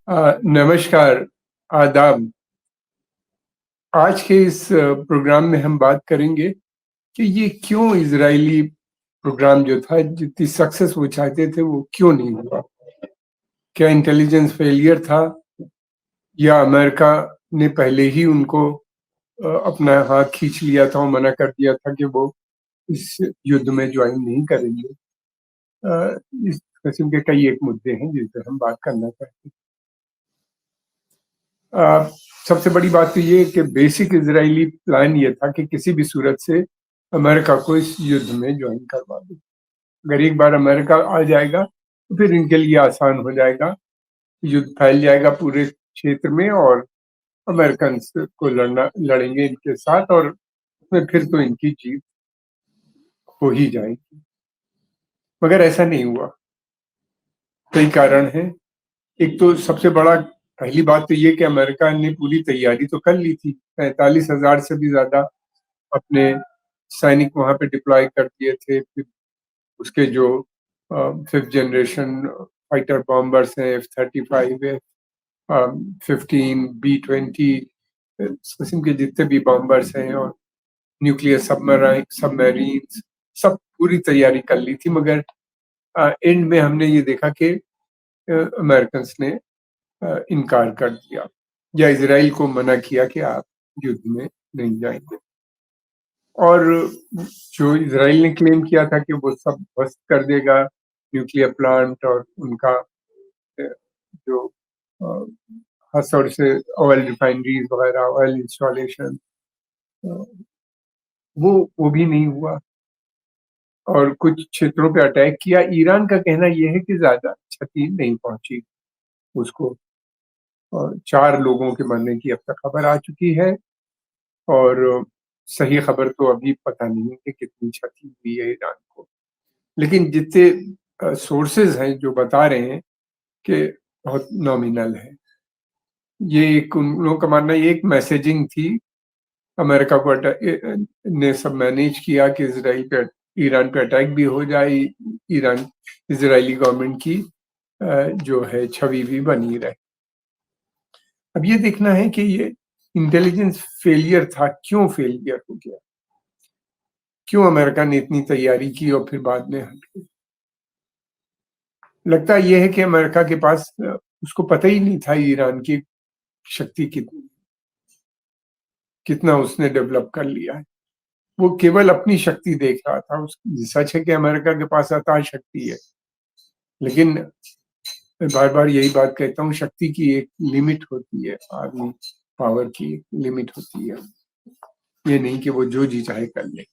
नमस्कार, आदाब। आज के इस प्रोग्राम में हम बात करेंगे कि ये क्यों इज़राइली प्रोग्राम जो था, जितनी सक्सेस वो चाहते थे, वो क्यों नहीं हुआ? क्या इंटेलिजेंस फेलियर था या अमेरिका ने पहले ही उनको अपना हाथ खींच लिया था और मना कर दिया था कि वो इस युद्ध में जॉइन नहीं करेंगे? इस किस्म के कई एक मुद्दे हैं जिन पर हम बात करना चाहते हैं। अ, सबसे बड़ी बात तो ये है कि बेसिक इज़राइली प्लान ये था कि किसी भी सूरत से अमेरिका को इस युद्ध में जॉइन करवा दें। अगर एक बार अमेरिका आ जाएगा, तो फिर इनके लिए आसान हो जाएगा, युद्ध फैल जाएगा पूरे क्षेत्र में और अमेरिकन्स को लड़ेंगे इनके साथ और उसमें फिर तो इनकी जीत हो ही जाएगी। मगर ऐसा नहीं हुआ, कई कारण हैं। एक तो सबसे बड़ा पहली बात तो ये कि अमेरिका ने पूरी तैयारी तो कर ली थी। 45,000 से भी ज़्यादा अपने सैनिक वहाँ पे डिप्लॉय कर दिए थे। फिर उसके जो 5th जनरेशन फाइटर बॉम्बर्स हैं, F-35 है, 15 B-20 इस किस्म के जितने भी बॉम्बर्स हैं और न्यूक्लियर सबमरीन्स सब पूरी तैयारी कर ली थी। मगर एंड में हमने ये देखा कि अमेरिकन्स ने इनकार कर दिया या इज़राइल को मना किया कि आप युद्ध में नहीं जाएँगे। और जो इज़राइल ने क्लेम किया था कि वो सब ध्वस्त कर देगा, न्यूक्लियर प्लांट और उनका जो अ, ख़ास तौर से ऑयल रिफाइनरीज़ वग़ैरह, ऑयल इंस्टॉलेशन अ, वो भी नहीं हुआ और कुछ क्षेत्रों पे अटैक किया। ईरान का कहना ये है कि ज़्यादा क्षति नहीं पहुँची उसको और 4 लोगों के मरने की अब तक खबर आ चुकी है और सही खबर तो अभी पता नहीं है कि कितनी क्षति हुई है ईरान को। लेकिन जितने सोर्सेज़ हैं जो बता रहे हैं कि बहुत नॉमिनल है। ये एक उन लोगों का मानना है ये एक मैसेजिंग थी, अमेरिका को ने सब मैनेज किया कि इज़राइल पे ईरान पे अटैक भी हो जाए, ईरान इज़राइली गवर्नमेंट की जो है छवि भी बनी रहे। अब ये देखना है कि ये इंटेलिजेंस फेलियर था, क्यों फेलियर हो गया? क्यों अमेरिका ने इतनी तैयारी की और फिर बाद में हट गई? लगता ये है कि अमेरिका के पास उसको पता ही नहीं था ईरान की शक्ति कितना उसने डेवलप कर लिया है। वो केवल अपनी शक्ति देख रहा था। सच है कि अमेरिका के पास अथाह शक्ति है, लेकिन मैं बार-बार यही बात कहता हूँ, शक्ति की एक लिमिट होती है, आर्मी पावर की एक लिमिट होती है। ये नहीं कि वो जो जी चाहे कर ले।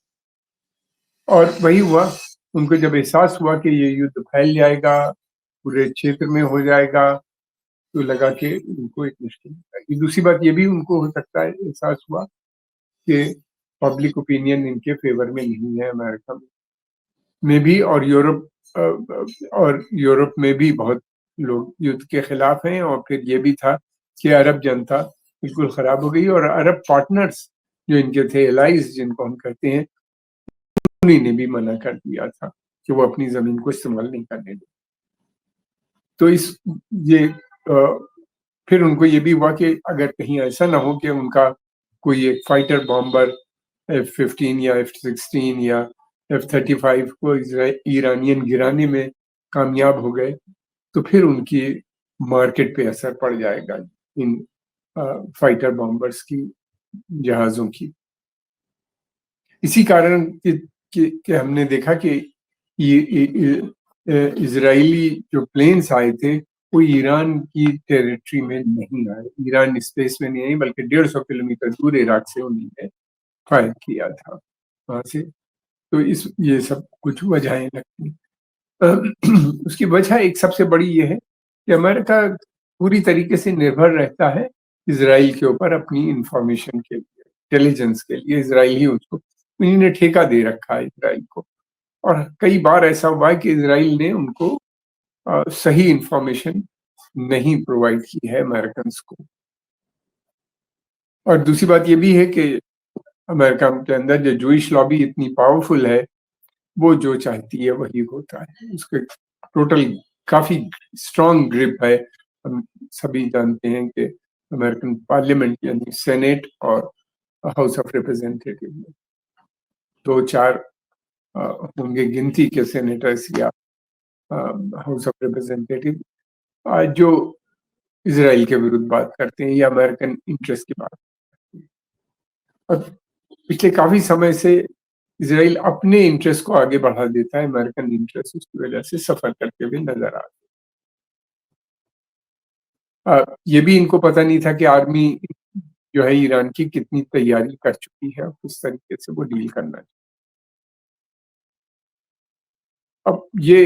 और वही हुआ, उनको जब एहसास हुआ कि ये युद्ध फैल जाएगा, पूरे क्षेत्र में हो जाएगा, तो लगा कि उनको एक मुश्किल हो जाएगी। दूसरी बात ये भी उनको हो सकता है एहसास हुआ कि पब्लिक ओपिनियन इनके फ़ेवर में नहीं है अमेरिका में भी और यूरोप में भी बहुत लोग युद्ध के खिलाफ हैं और फिर ये भी था कि अरब जनता बिल्कुल खराब हो गई और अरब पार्टनर्स जो इनके थे, एलाइज़ जिनको हम कहते हैं, उन्हीं ने भी मना कर दिया था कि वो अपनी ज़मीन को इस्तेमाल नहीं करने दें। तो ये फिर उनको ये भी हुआ कि अगर कहीं ऐसा ना हो कि उनका कोई एक फाइटर बॉम्बर F-15 या F-16 या F-35 को ईरानियन गिराने में कामयाब हो गए, तो फिर उनकी मार्केट पे असर पड़ जाएगा इन फाइटर बॉम्बर्स की, जहाज़ों की। इसी कारण कि हमने देखा कि इज़राइली जो प्लेन्स आए थे, वो ईरान की टेरिटरी में नहीं आए, ईरान स्पेस में नहीं आई, बल्कि 150 किलोमीटर दूर इराक से उन्होंने फायर किया था वहाँ से। तो ये सब कुछ वजहें लगती हैं। उसकी वजह एक सबसे बड़ी ये है कि अमेरिका पूरी तरीके से निर्भर रहता है इज़राइल के ऊपर अपनी इन्फॉर्मेशन के लिए, इंटेलिजेंस के लिए। इज़राइल ही उसको उन्हीं ने ठेका दे रखा है इज़राइल को और कई बार ऐसा हुआ है कि इज़राइल ने उनको सही इन्फॉर्मेशन नहीं प्रोवाइड की है अमेरिकन्स को। और दूसरी बात ये भी है कि अमेरिका के अंदर जो जूइश लॉबी इतनी पावरफुल है, वो जो चाहती है वही होता है। उसके टोटल काफ़ी स्ट्रॉन्ग ग्रिप है हम सभी जानते हैं कि अमेरिकन पार्लियामेंट यानी सेनेट और हाउस ऑफ रिप्रेजेंटेटिव में 2-4 अ, होंगे गिनती के सेनेटर्स या अ, हाउस ऑफ रिप्रेजेंटेटिव जो इज़राइल के विरुद्ध बात करते हैं या अमेरिकन इंटरेस्ट की बात करते हैं। अब पिछले काफ़ी समय से इज़राइल अपने इंटरेस्ट को आगे बढ़ा देता है, अमेरिकन इंटरेस्ट उसकी वजह से सफ़र करते हुए नज़र आ ये भी इनको पता नहीं था कि आर्मी जो है ईरान की कितनी तैयारी कर चुकी है, किस तरीके से वो डील करना है। अब ये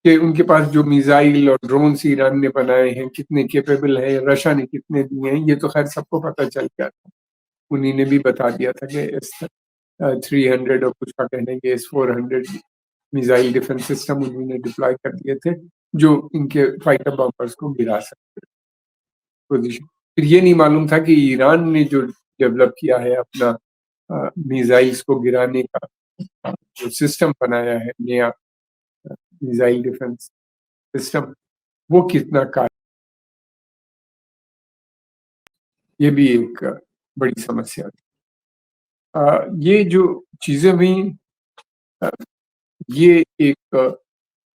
कि उनके पास जो मिसाइल और ड्रोन्स ईरान ने बनाए हैं, कितने कैपेबल हैं, रशिया ने कितने दिए हैं, ये तो ख़ैर सबको पता चल गया था। उन्हीं ने भी बता दिया था कि 300 और कुछ का कहने के S-400 मिसाइल डिफेंस सिस्टम उन्होंने डिप्लॉय कर दिए थे, जो इनके फाइटर बॉम्बर्स को गिरा सकते पोज़ीशन। फिर ये नहीं मालूम था कि ईरान ने जो डेवलप किया है अपना मिसाइल्स को गिराने का जो सिस्टम बनाया है नया मिसाइल डिफेंस सिस्टम, वो कितना कार ये भी एक बड़ी समस्या थी। ये जो चीज़ें हुई अ, ये एक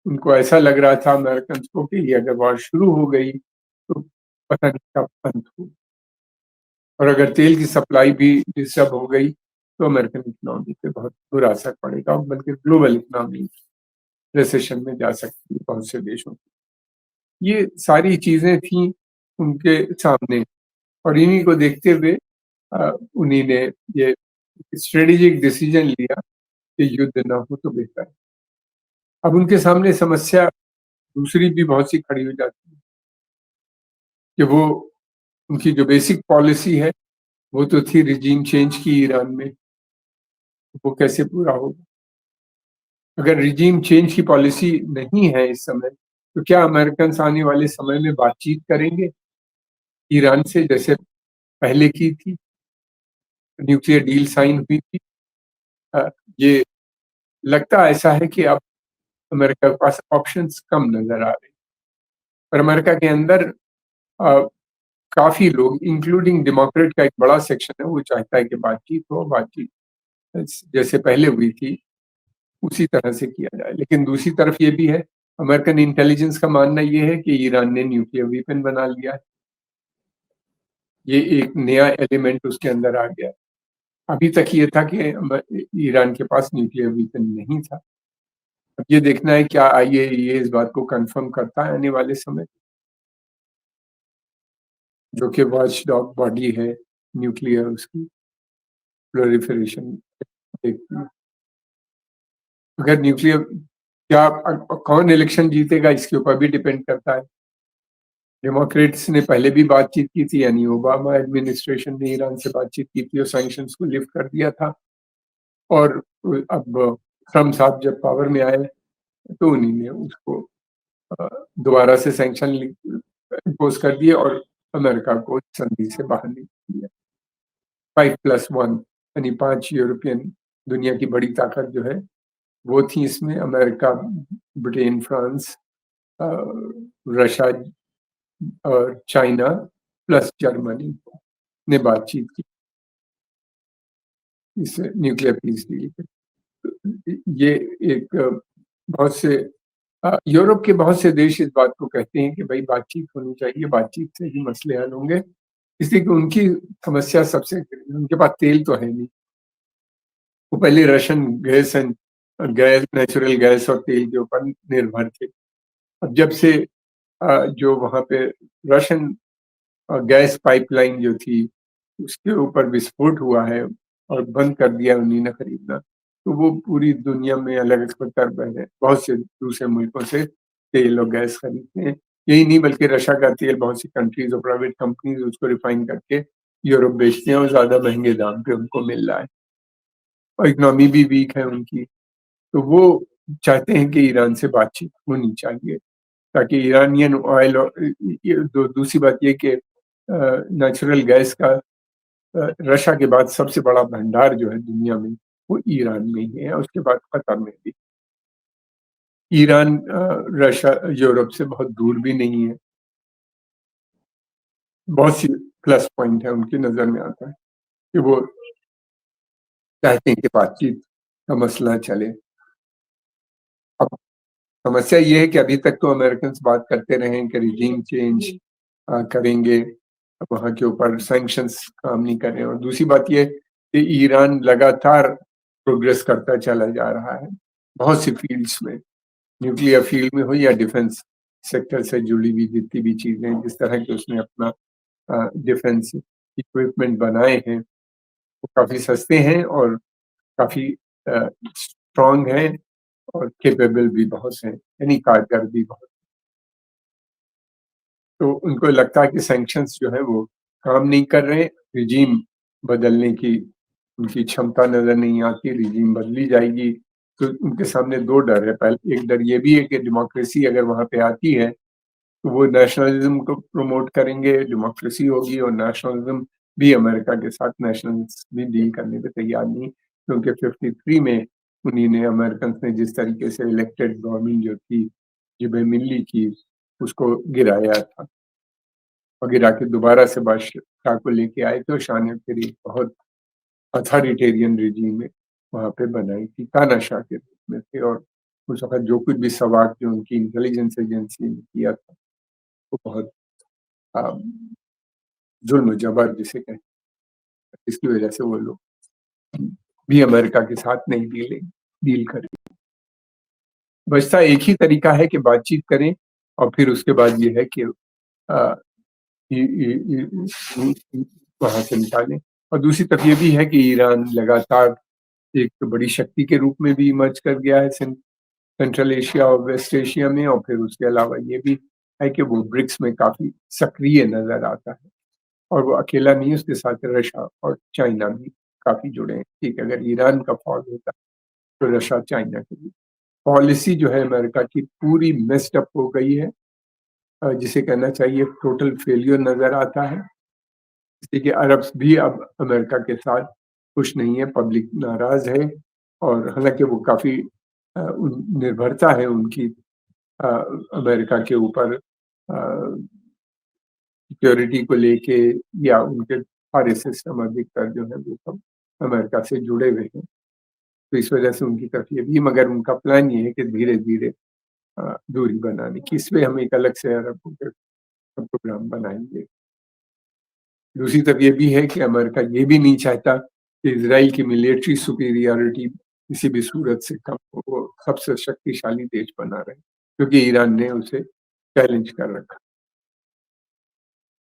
उनको ऐसा लग रहा था अमेरिकन्स को कि ये अगर वॉर शुरू हो गई, तो पता नहीं कब अंत हो और अगर तेल की सप्लाई भी डिस्टर्ब हो गई, तो अमेरिकन इकोनॉमी पे बहुत बुरा असर पड़ेगा, बल्कि ग्लोबल इकोनॉमी रिसेशन में जा सकती है बहुत से देशों की। ये सारी चीज़ें थी उनके सामने और इन्हीं को देखते हुए उन्हीं ने ये स्ट्रेटेजिक डिसीजन लिया कि युद्ध ना हो तो बेहतर है। अब उनके सामने समस्या दूसरी भी बहुत सी खड़ी हो जाती है कि वो उनकी जो बेसिक पॉलिसी है, वो तो थी रिजीम चेंज की ईरान में, वो कैसे पूरा होगा? अगर रिजीम चेंज की पॉलिसी नहीं है इस समय, तो क्या अमेरिकन्स आने वाले समय में बातचीत करेंगे ईरान से जैसे पहले की थी, न्यूक्लियर डील साइन हुई थी? अ, ये लगता ऐसा है कि अब अमेरिका के पास ऑप्शंस कम नज़र आ रहे हैं और अमेरिका के अंदर अ, काफ़ी लोग इंक्लूडिंग डेमोक्रेट का एक बड़ा सेक्शन है, वो चाहता है कि बातचीत हो, बातचीत जैसे पहले हुई थी, उसी तरह से किया जाए। लेकिन दूसरी तरफ ये भी है, अमेरिकन इंटेलिजेंस का मानना ये है कि ईरान ने न्यूक्लियर वेपन बना लिया है। ये एक नया एलिमेंट उसके अंदर आ गया है। अभी तक ये था कि ईरान के पास न्यूक्लियर वेपन नहीं था। अब ये देखना है क्या IAEA इस बात को कन्फर्म करता है आने वाले समय, जो कि वॉचडॉग बॉडी है न्यूक्लियर उसकी प्रोलिफरेशन देखती है। अगर न्यूक्लियर क्या कौन इलेक्शन जीतेगा इसके ऊपर भी डिपेंड करता है। डेमोक्रेट्स ने पहले भी बातचीत की थी यानी ओबामा एडमिनिस्ट्रेशन ने ईरान से बातचीत की थी और सैंक्शंस को लिफ्ट कर दिया था और अब ट्रम्प साहब जब पावर में आए तो उन्हीं ने उसको अ, दोबारा से सैंक्शन इम्पोज कर दिए और अमेरिका को संधि से बाहर निकाल दिया। 5+1 यानी 5 यूरोपियन दुनिया की बड़ी ताकत जो है वो थी इसमें अमेरिका, ब्रिटेन, फ्रांस, अ, रशिया और चाइना प्लस जर्मनी ने बातचीत की इस न्यूक्लियर पीस डील पे। ये एक बहुत से यूरोप के बहुत से देश इस बात को कहते हैं कि भई बातचीत होनी चाहिए, बातचीत से ही मसले हल होंगे। इसलिए कि उनकी समस्या सबसे उनके पास तेल तो है नहीं। वो पहले रशियन गैस, नेचुरल गैस और तेल के ऊपर निर्भर थे। अब जब से जो वहाँ पे रशियन गैस पाइपलाइन जो थी, उसके ऊपर विस्फोट हुआ है और बंद कर दिया उन्हीं ने खरीदना। तो वो पूरी दुनिया में अलग-अलग प्रकार बने बहुत से दूसरे मुल्कों से तेल और गैस खरीदते हैं। यही नहीं बल्कि रशिया का तेल बहुत सी कंट्रीज़ और प्राइवेट कंपनीज़ उसको रिफाइन करके यूरोप बेचते हैं और ज़्यादा महँगे दाम पे उनको मिल रहा है और इकोनॉमी भी वीक है उनकी। तो वो चाहते हैं कि ईरान से बातचीत होनी चाहिए ताकि ईरानियन ऑयल और ये दूसरी बात ये कि नेचुरल गैस का रशिया के बाद सबसे बड़ा भंडार जो है दुनिया में, वो ईरान में ही है, उसके बाद कतर में भी। ईरान रशिया यूरोप से बहुत दूर भी नहीं है। बहुत सी प्लस पॉइंट है उनकी नज़र में आता है कि वो चाहते हैं कि बातचीत का मसला चले। अब समस्या ये है कि अभी तक तो अमेरिकन्स बात करते रहे हैं कि रिजीम चेंज करेंगे, वहाँ के ऊपर सैंक्शंस काम नहीं कर रहे हैं और दूसरी बात ये है कि ईरान लगातार प्रोग्रेस करता चला जा रहा है, बहुत सी फ़ील्ड्स में, न्यूक्लियर फ़ील्ड में हो या डिफेंस सेक्टर से जुड़ी हुई जितनी भी चीज़ें हैं, जिस तरह के उसने अपना डिफेंस इक्विपमेंट बनाए हैं, वो काफ़ी सस्ते हैं और काफ़ी स्ट्रॉन्ग हैं और कैपेबल भी बहुत हैं, यानी कारगर भी बहुत। तो उनको लगता है कि सैंक्शंस जो है वो काम नहीं कर रहे, रिजीम बदलने की उनकी क्षमता नज़र नहीं आती, रिजीम बदली जाएगी, तो उनके सामने 2 डर है। पहले एक डर ये भी है कि डेमोक्रेसी अगर वहाँ पे आती है, तो वो नेशनलिज़्म को प्रमोट करेंगे, डेमोक्रेसी होगी और नेशनलिज़्म भी अमेरिका के साथ नेशनल्स भी डील करने पे तैयार नहीं, क्योंकि 53 में उन्हीं ने अमेरिकन्स ने जिस तरीके से इलेक्टेड गवर्नमेंट जो थी, जिब्बे मिल्ली की, उसको गिराया था। और गिरा के दोबारा से बादशाह को लेके आए थे और शाह ने फिर एक बहुत अथॉरिटेरियन रिजीम में वहाँ पे बनाई थी, तानाशाह के रूप में थे और उस वक़्त जो कुछ भी सवाक जो उनकी इंटेलिजेंस एजेंसी ने किया था, वो बहुत अ, ज़ुल्म-जबर जिसे कहते हैं, इसकी वजह से वो लोग भी अमेरिका के साथ नहीं डील करें। बचता एक ही तरीका है कि बातचीत करें और फिर उसके बाद ये है कि अ, इ इ इ इ वहाँ से निकालें और दूसरी तरफ ये भी है कि ईरान लगातार एक बड़ी शक्ति के रूप में भी इमर्ज कर गया है सेंट्रल एशिया और वेस्ट एशिया में और फिर उसके अलावा ये भी है कि वो ब्रिक्स में काफ़ी सक्रिय नज़र आता है और वो अकेला नहीं है, उसके साथ रशिया और चाइना भी काफ़ी जुड़े हैं। ठीक है, अगर ईरान का फ़ॉल होता तो रशिया, चाइना के भी पॉलिसी जो है अमेरिका की पूरी मेस्ड अप हो गई है जिसे कहना चाहिए टोटल फेल्योर नज़र आता है। देखिए अरब्स भी अब अमेरिका के साथ खुश नहीं है, पब्लिक नाराज़ है और हालाँकि वो काफ़ी उन निर्भरता है उनकी अ, अमेरिका के ऊपर सिक्योरिटी को लेके या उनके सारे सिस्टम अधिकतर जो है वो सब अमेरिका से जुड़े हुए हैं। तो इस वजह से उनकी तरफ ये भी मगर उनका प्लान ये है कि धीरे-धीरे दूरी बनाने की। इसमें हम एक अलग से अरबों के प्रोग्राम बनाएँगे। दूसरी तरफ ये भी है कि अमेरिका ये भी नहीं चाहता कि इज़राइल की मिलिट्री सुपीरियॉरिटी किसी भी सूरत से कम हो, वो सबसे शक्तिशाली देश बना रहे, क्योंकि ईरान ने उसे चैलेंज कर रखा।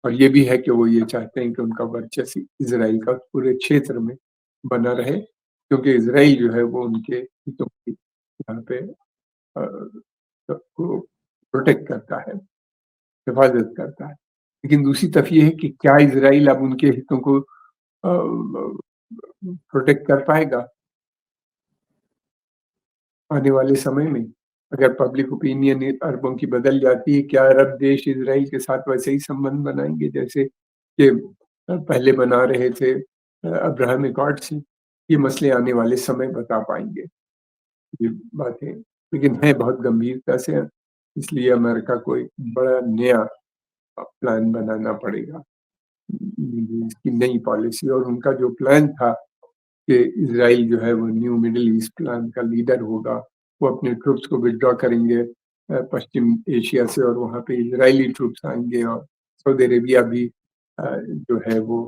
और ये भी है कि वो ये चाहते हैं कि उनका वर्चस्व इज़राइल का पूरे क्षेत्र में बना रहे, क्योंकि इज़राइल जो है वो उनके हितों की यहाँ पे सबको प्रोटेक्ट करता है, हिफ़ाज़त करता है। लेकिन दूसरी तरफ ये है कि क्या इज़राइल अब उनके हितों को प्रोटेक्ट कर पाएगा आने वाले समय में? अगर पब्लिक ओपिनियन अरबों की बदल जाती है, क्या अरब देश इज़राइल के साथ वैसे ही संबंध बनाएँगे जैसे कि पहले बना रहे थे अब्राहम अकॉर्ड्स? ये मसले आने वाले समय बता पाएँगे, ये बातें। लेकिन हैं बहुत गंभीरता से, इसलिए अमेरिका को एक बड़ा नया प्लान बनाना पड़ेगा। इसकी नई पॉलिसी और उनका जो प्लान था कि इज़राइल जो है वो न्यू मिडल ईस्ट प्लान का लीडर होगा। वो अपने ट्रूप्स को विथड्रॉ करेंगे पश्चिम एशिया से और वहाँ पे इज़राइली ट्रूप्स आएँगे और सऊदी अरेबिया भी जो है वो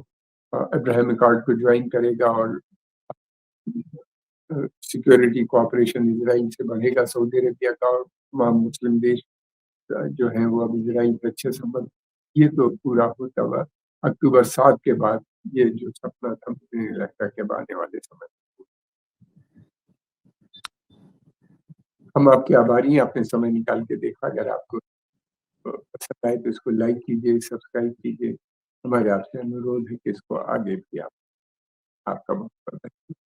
अब्राहम अकॉर्ड को जॉइन करेगा और सिक्योरिटी कोऑपरेशन इज़राइल से बढ़ेगा। सऊदी अरेबिया का और तमाम मुस्लिम देश जो हैं वो अब इज़राइल से अच्छे संबंध ये तो पूरा होता हुआ अक्टूबर 7 के बाद ये जो सपना था मुझे नहीं लगता कि अब आने वाले समय हम आपके आभारी हैं, आपने समय निकाल के देखा। अगर आपको पसंद आए तो इसको लाइक कीजिए, सब्सक्राइब कीजिए। हमारे आपसे अनुरोध है कि इसको आगे भी आप आपका बहुत-बहुत धन्यवाद।